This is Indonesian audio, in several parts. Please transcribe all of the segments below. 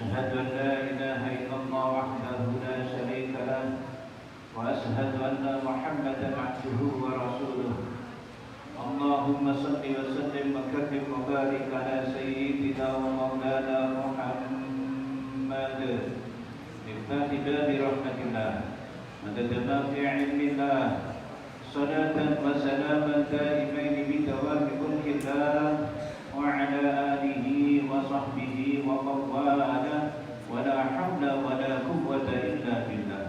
أشهد أن لا إله إلا الله وحده لا شريك له وأشهد أن محمدا عبده ورسوله اللهم صل وسلم وكرم وبارك على سيدنا ومولانا محمد مفتاح باب رحمة الله مدد ما في علم الله صلاة وسلاما دائمين بدوام ملك الله وعلى آله وصحبه ومن والاه ولا حول ولا قوة إلا بالله.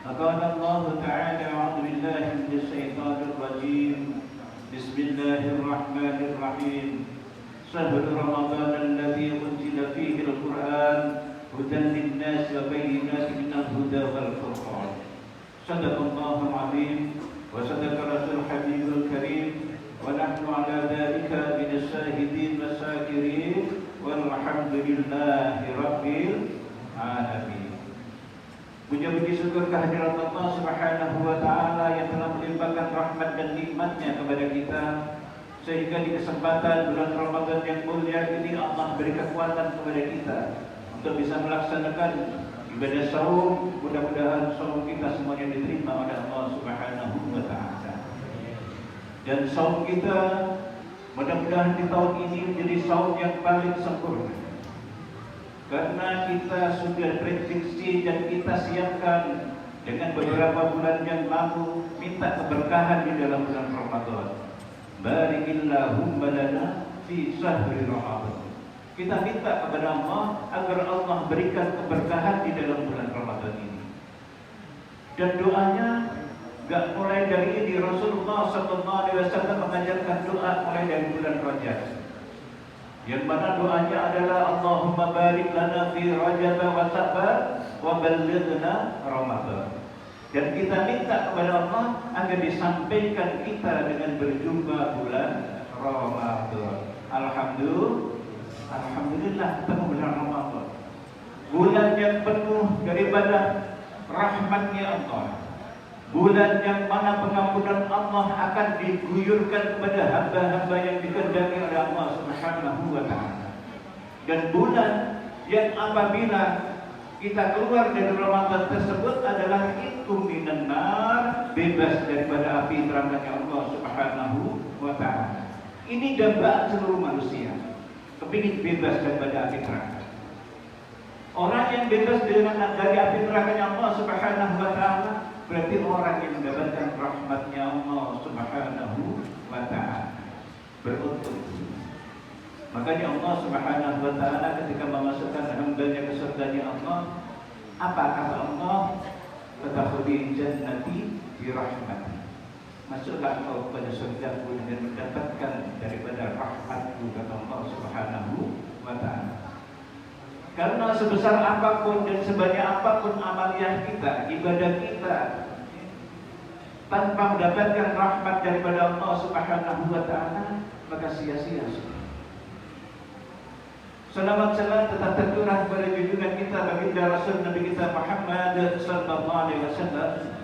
قال الله تعالى أعوذ بالله من الشيطان الرجيم بسم الله الرحمن الرحيم شهر رمضان الذي أنزل فيه القرآن هدى للناس وبينات من الهدى والفرقان صدق الله العظيم وصدق رسول الحبيب الكريم ونحن على ذلك من الشاهدين والشاكرين والحمد لله رب العالمين. Puji syukur kehadirat Allah Subhanahu wa taala yang telah melimpahkan rahmat dan nikmat-Nya kepada kita sehingga di kesempatan bulan Ramadan yang mulia ini Allah beri kekuatan kepada kita untuk bisa melaksanakan ibadah saum. Mudah-mudahan saum kita semuanya diterima oleh Allah Subhanahu wa taala. Dan saum kita mudah-mudahan di tahun ini menjadi saum yang paling sempurna. Karena kita sudah prediksi dan kita siapkan dengan beberapa bulan yang lalu minta keberkahan di dalam bulan Ramadan. Barikillahumma lana fi syahri Ramadan. Kita minta kepada Allah agar Allah berikan keberkahan di dalam bulan Ramadan ini. Dan doanya gak mulai dari ini. Rasulullah SAW mengajarkan doa mulai dari bulan Rajab, yang mana doanya adalah Allahumma barik lana fi Rajab wa Sa'ban wa ballighna Ramadan. Dan kita minta kepada Allah agar disampaikan kita dengan berjumpa bulan Ramadan. Alhamdulillah ketemu bulan Ramadan, bulan yang penuh daripada rahmatnya Allah, bulan yang mana pengampunan Allah akan diguyurkan kepada hamba-hamba yang dikehendaki oleh Allah Subhanahu wa taala. Dan bulan yang apabila kita keluar dari Ramadan tersebut adalah itu minan nar, bebas daripada api neraka Allah Subhanahu wa taala. Ini dambaan seluruh manusia, kepingin bebas daripada api neraka. Orang yang bebas dari api neraka Allah Subhanahu wa taala berarti orang yang mendapatkan rahmatnya Allah Subhanahu wa ta'ala. Beruntung. Makanya Allah Subhanahu wa ta'ala ketika memasukkan hambanya ke surganya Allah, apa kata Allah? Fadkhuli jannati bi rahmati. Masuklah engkau kepada surgaku dengan mendapatkan daripada rahmatku, kata Allah Subhanahu wa ta'ala. Karena sebesar apapun dan sebanyak apapun amaliyah kita, ibadah kita, tanpa mendapatkan rahmat daripada Allah Subhanahu wa taala, maka sia-sia. Salawat salam tetap tercurah kepada junjungan kita baginda Rasul Nabi kita Muhammad sallallahu alaihi wasallam,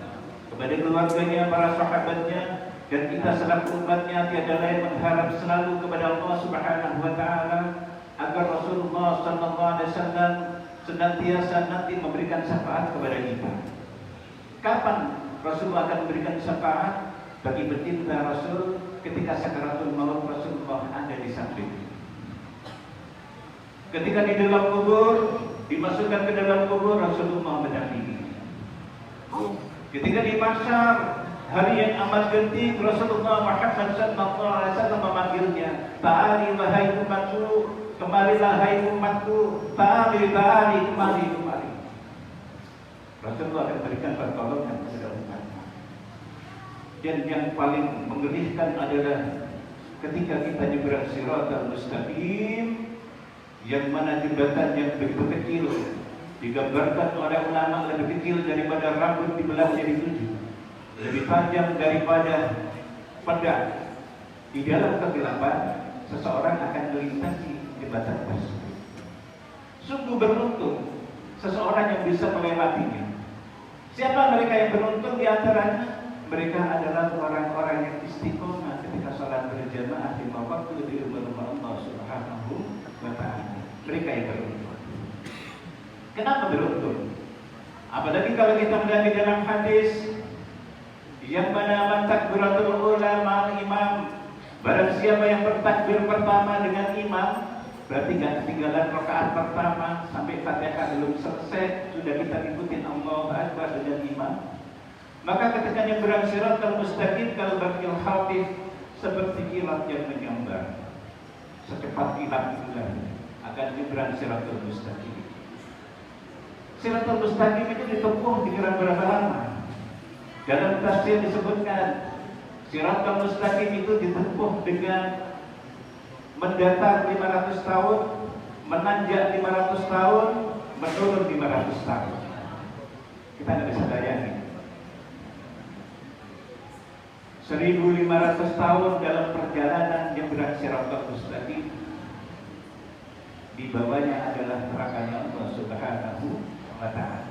kepada keluarganya, para sahabatnya, dan kita selaku umatnya tiada lain mengharap selalu kepada Allah Subhanahu wa taala agar Rasulullah sallallahu alaihi wasallam senantiasa nanti memberikan syafaat kepada kita. Kapan Rasulullah akan memberikan syafaat bagi baginda Rasul? Ketika sakaratul maut, Rasulullah ada di samping. Ketika di dalam kubur, dimasukkan ke dalam kubur, Rasulullah mendampingi. Ketika di mahsyar, hari yang amat genting, Rasulullah Muhammad sallallahu alaihi wasallam memanggilnya, "Ta'ali wahai umatku, kemarilah hai umatku, ta'ali, kemari. Rasulullah akan berikan pertolongan kepada umatnya. Dan yang paling mengerikan adalah ketika kita nyebrang Shiratal Mustaqim, yang mana jembatan yang begitu kecil, digambarkan oleh ulama lebih kecil daripada rambut dibelah jadi 7, lebih panjang daripada pedang. Di dalam kegelapan, seseorang akan melintasi jembatan tersebut. Sungguh beruntung seseorang yang bisa melewatinya. Siapa mereka yang beruntung di antaranya? Mereka adalah orang-orang yang istiqomah ketika salat berjamaah di waktu di rumah Allah Subhanahu wa taala. Mereka yang beruntung. Kenapa beruntung? Apalagi kalau kita melihat di dalam hadis yang mana man takbiratul ula ma'al imam, barang siapa yang bertakbir pertama dengan imam, berarti gak ketinggalan rakaat pertama sampai Fatihah belum selesai, sudah kita ikutin Allahu Akbar dengan imam. Maka ketika nyebrang siratal mustaqim kalau bakil khatib seperti kilat yang menyambar, secepat kilat itulah akan nyebrang siratal mustaqim. Siratal mustaqim itu ditempuh dikira berapa lama? Dalam tafsir disebutkan siratal mustaqim itu ditempuh dengan mendatar 500 tahun, menanjak 500 tahun, menurun 500 tahun. Kita tidak bisa bayangin. 1500 tahun dalam perjalanan nyebrang siratal mustaqim, di bawahnya adalah nerakanya Allah Subhanahu wa ta'ala.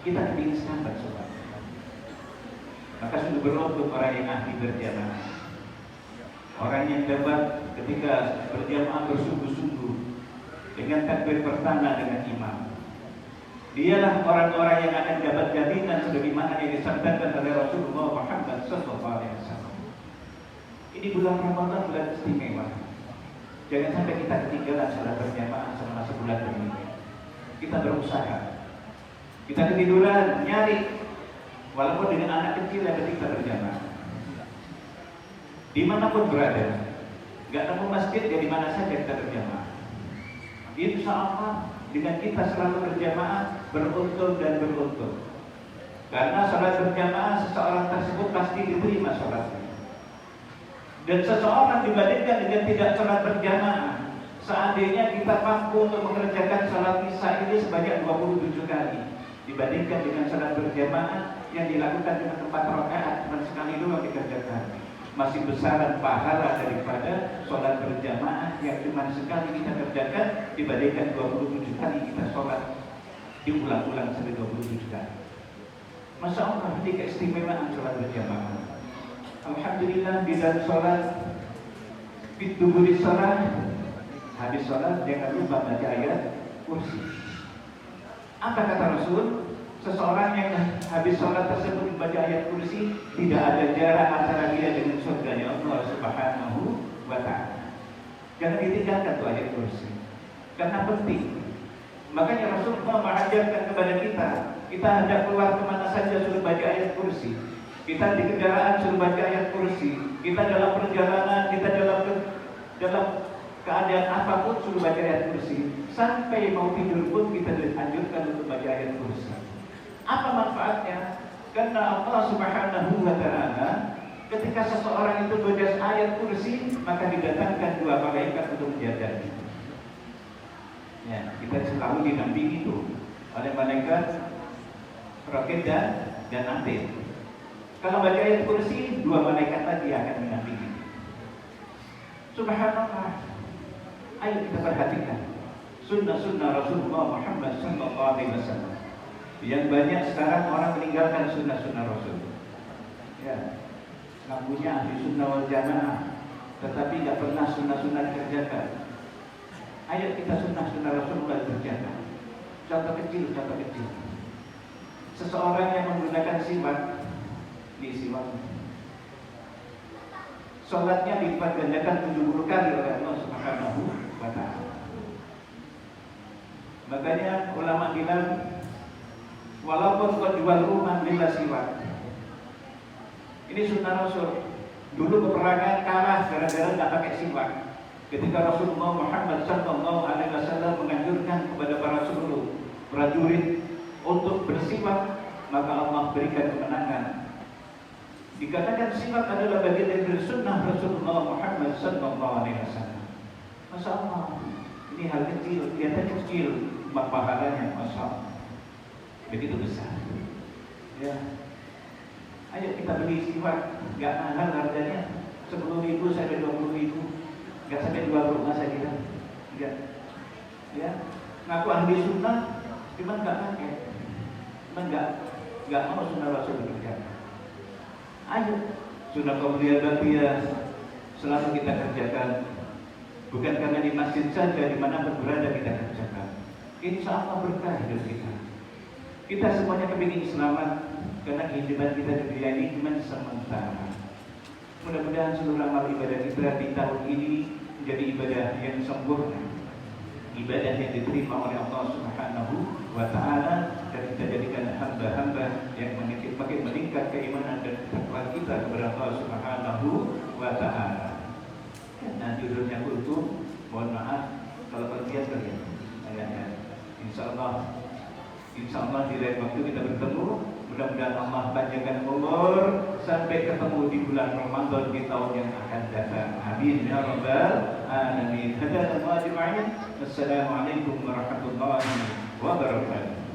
Kita kepingin sahabat sobat. Maka sudah beruntung orang yang ahli berjamaah, orang yang dapat ketika berjamaah bersungguh-sungguh dengan takbir pertama dengan imam. Dialah orang-orang yang akan dapat jaminan sebagaimana yang disabdakan oleh Rasulullah Muhammad SAW. Ini bulan Ramadan, bulan istimewa. Jangan sampai kita ketinggalan salat berjamaah selama sebulan ini. Kita berusaha, kita ketiduran nyari, walaupun dengan anak kecil yang kita berjamaah. Dimanapun berada, nggak nemu masjid ya di mana saja kita berjamaah. Insya Allah dengan kita selalu berjamaah beruntung dan beruntung. Karena salat berjamaah seseorang tersebut pasti diterima salatnya. Dan seseorang dibandingkan dengan tidak salat berjamaah, seandainya kita mampu untuk mengerjakan salat isya ini sebanyak 27 kali, dibandingkan dengan salat berjamaah yang dilakukan dengan 4 rakaat cuma sekali doang dikerjakan, masih besaran pahala daripada sholat berjamaah yang cuma sekali kita kerjakan dibandingkan 27 kali kita sholat diulang-ulang sampai 27 kali. Masya Allah, ini keistimewaan sholat berjamaah. Alhamdulillah di dalam sholat, ditubuh di sholat, habis sholat jangan lupa baca ayat kursi. Apa kata Rasul? Seseorang yang habis sholat tersebut membaca ayat kursi, tidak ada jarak antara dia dengan surganya Allah Subhanahu wa ta'ala. Jangan ditinggalkan tuh ayat kursi, karena penting. Makanya Rasulullah mengajarkan kepada kita hendak keluar kemana saja suruh baca ayat kursi. Kita di kendaraan suruh baca ayat kursi. Kita dalam perjalanan, kita dalam keadaan apapun suruh baca ayat kursi. Sampai mau tidur pun kita dianjurkan untuk baca ayat kursi. Apa manfaatnya? Karena Allah Subhanahu wa ta'ala ketika seseorang itu baca ayat kursi, maka didatangkan 2 malaikat untuk menjaganya. Ya, kita selalu dinampingi itu oleh malaikat Raqib dan Atid. Kalau baca ayat kursi, 2 malaikat lagi akan menampingi. Subhanallah. Ayo kita perhatikan sunnah-sunnah Rasulullah Muhammad SAW. Yang banyak sekarang orang meninggalkan sunnah-sunnah Rasul. Ya, ngakunya ahli sunnah wal jamaah, tetapi tidak pernah sunnah-sunnah dikerjakan. Ayo kita sunnah-sunnah Rasulullah dikerjakan. Contoh kecil. Seseorang yang menggunakan siwak, di siwak, sholatnya dilipat gandakan 70 kali oleh Allah Subhanahu wa ta'ala. Makanya ulama bilang, walaupun kau jual rumah bila siwak. Ini sunnah Rasul. Dulu peperangan kalah gara-gara tidak pakai siwak. Ketika Rasulullah Muhammad SAW menganjurkan kepada para prajurit untuk bersiwak, maka Allah berikan kemenangan. Dikatakan siwak adalah bagian dari sunnah Rasulullah Muhammad SAW. Masya Allah, ini hal kecil, kelihatannya kecil, pahalanya Masya Allah begitu besar. Ya, ayo kita beli siwak, nggak mahal harganya, 10.000 sampai 20.000, nggak sampai 2 rumah saya kira. Enggak. Ya, ngaku ahli sunnah, cuman nggak pakai, cuman nggak mau sunnah Rasul bekerja. Ayo, sunnah qabliyah baqiyah selalu kita kerjakan, bukan karena di masjid saja, dimanapun berada kita kerjakan. insya Allah berkah hidup kita. Kita semuanya kepingin selamat karena kehidupan kita di dunia ini cuma sementara. Mudah-mudahan seluruh amal ibadah kita di tahun ini menjadi ibadah yang sempurna, ibadah yang diterima oleh Allah Subhanahu wa Ta'ala, dan kita jadikan hamba-hamba yang makin meningkat keimanan dan takwa kita kepada Allah Subhanahu wa Ta'ala. Nah, judulnya kultum, mohon maaf kalau kalian ayatnya. Insya Allah di lain waktu kita bertemu. Mudah-mudahan Allah panjangkan umur sampai ketemu di bulan Ramadan di tahun yang akan datang. Amin ya rabbal alamin. Assalamualaikum warahmatullahi wabarakatuh.